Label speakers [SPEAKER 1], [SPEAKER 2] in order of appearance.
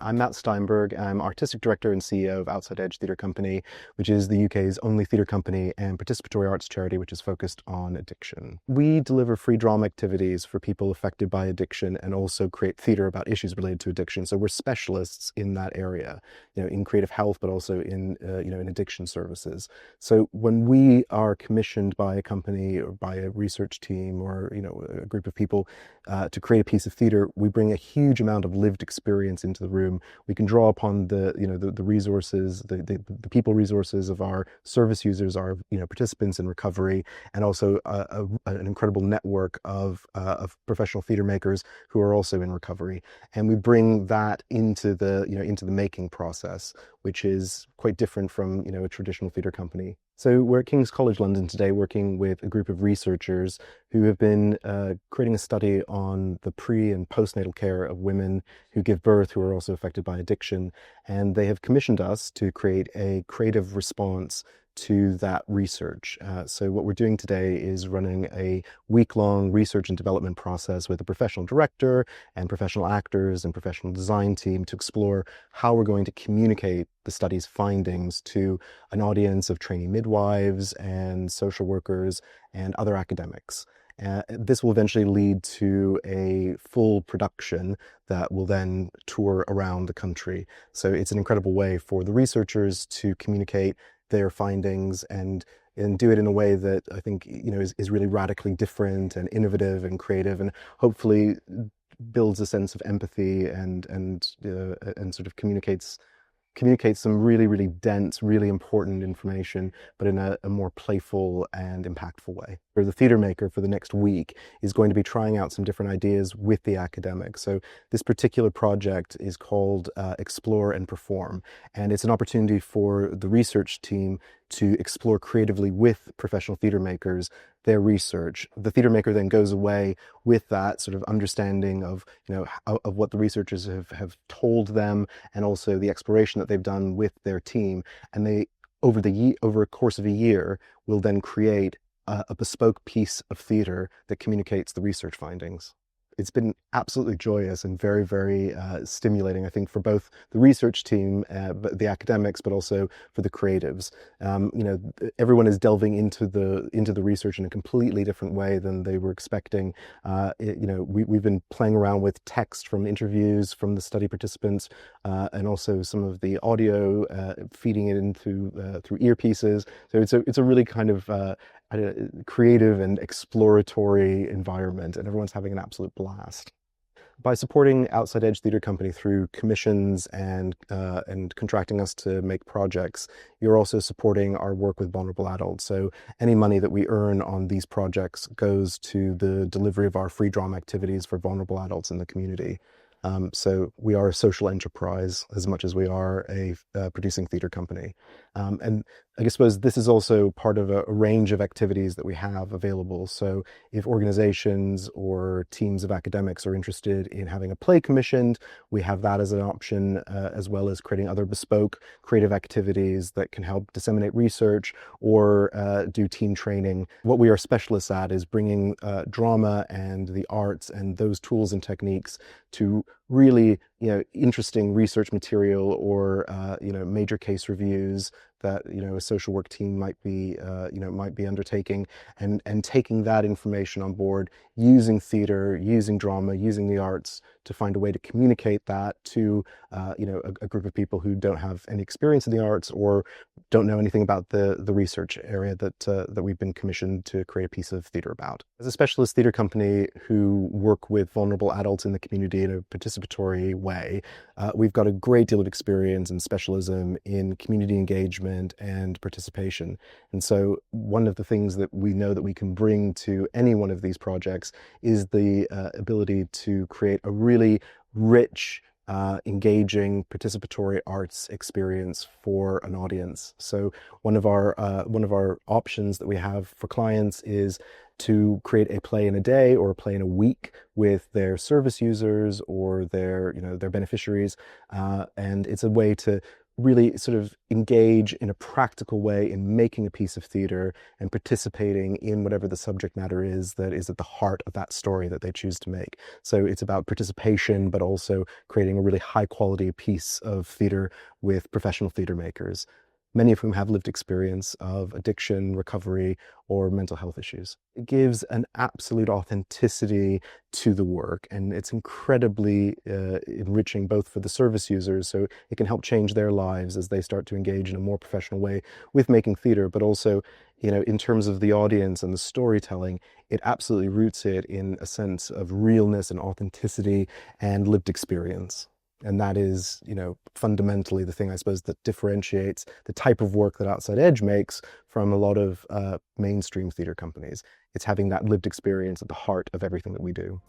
[SPEAKER 1] I'm Matt Steinberg. I'm Artistic Director and CEO of Outside Edge Theatre Company, which is the UK's only theatre company and participatory arts charity which is focused on addiction. We deliver free drama activities for people affected by addiction and also create theatre about issues related to addiction. So we're specialists in that area, in creative health, but also in addiction services. So when we are commissioned by a company or by a research team or a group of people to create a piece of theatre, we bring a huge amount of lived experience into the room. We can draw upon the resources, the people resources of our service users, our participants in recovery, and also an incredible network of professional theatre makers who are also in recovery. And we bring that into the making process, which is quite different from a traditional theatre company. So we're at King's College London today, working with a group of researchers who have been creating a study on the pre- and postnatal care of women who give birth who are also affected by addiction. And they have commissioned us to create a creative response to that research. So what we're doing today is running a week-long research and development process with a professional director and professional actors and professional design team to explore how we're going to communicate the study's findings to an audience of trainee midwives and social workers and other academics. This will eventually lead to a full production that will then tour around the country. So it's an incredible way for the researchers to communicate their findings and do it in a way that I think is really radically different and innovative and creative, and hopefully builds a sense of empathy and sort of communicates some really dense, really important information, but in a more playful and impactful way. The theatre maker for the next week is going to be trying out some different ideas with the academics. So this particular project is called Explore and Perform, and it's an opportunity for the research team to explore creatively with professional theatre makers their research. The theatre maker then goes away with that sort of understanding of of what the researchers have told them, and also the exploration that they've done with their team. And they, over a course of a year, will then create a bespoke piece of theatre that communicates the research findings. It's been absolutely joyous and very stimulating, I think, for both the research team, the academics, but also for the creatives. Everyone is delving into the research in a completely different way than they were expecting. We've been playing around with text from interviews from the study participants, and also some of the audio, feeding it in through earpieces. So it's a really kind of creative and exploratory environment, and everyone's having an absolute blast. By supporting Outside Edge Theatre Company through commissions and contracting us to make projects, you're also supporting our work with vulnerable adults. So any money that we earn on these projects goes to the delivery of our free drama activities for vulnerable adults in the community. So we are a social enterprise as much as we are a producing theatre company. And I suppose this is also part of a range of activities that we have available. So if organizations or teams of academics are interested in having a play commissioned, we have that as an option, as well as creating other bespoke creative activities that can help disseminate research or do team training. What we are specialists at is bringing drama and the arts and those tools and techniques to really interesting research material or major case reviews that a social work team might be undertaking, and taking that information on board, using theatre, using drama, using the arts to find a way to communicate that to a group of people who don't have any experience in the arts or don't know anything about the research area that we've been commissioned to create a piece of theatre about. As a specialist theatre company who work with vulnerable adults in the community in a participatory way, we've got a great deal of experience and specialism in community engagement and participation. And so one of the things that we know that we can bring to any one of these projects is the ability to create a really rich, engaging participatory arts experience for an audience. So one of our options that we have for clients is to create a play in a day or a play in a week with their service users or their beneficiaries, and it's a way to really sort of engage in a practical way in making a piece of theatre and participating in whatever the subject matter is that is at the heart of that story that they choose to make. So it's about participation, but also creating a really high quality piece of theatre with professional theatre makers, many of whom have lived experience of addiction, recovery, or mental health issues. It gives an absolute authenticity to the work, and it's incredibly enriching both for the service users, so it can help change their lives as they start to engage in a more professional way with making theatre, but also, in terms of the audience and the storytelling, it absolutely roots it in a sense of realness and authenticity and lived experience. And that is, fundamentally the thing, I suppose, that differentiates the type of work that Outside Edge makes from a lot of mainstream theatre companies. It's having that lived experience at the heart of everything that we do.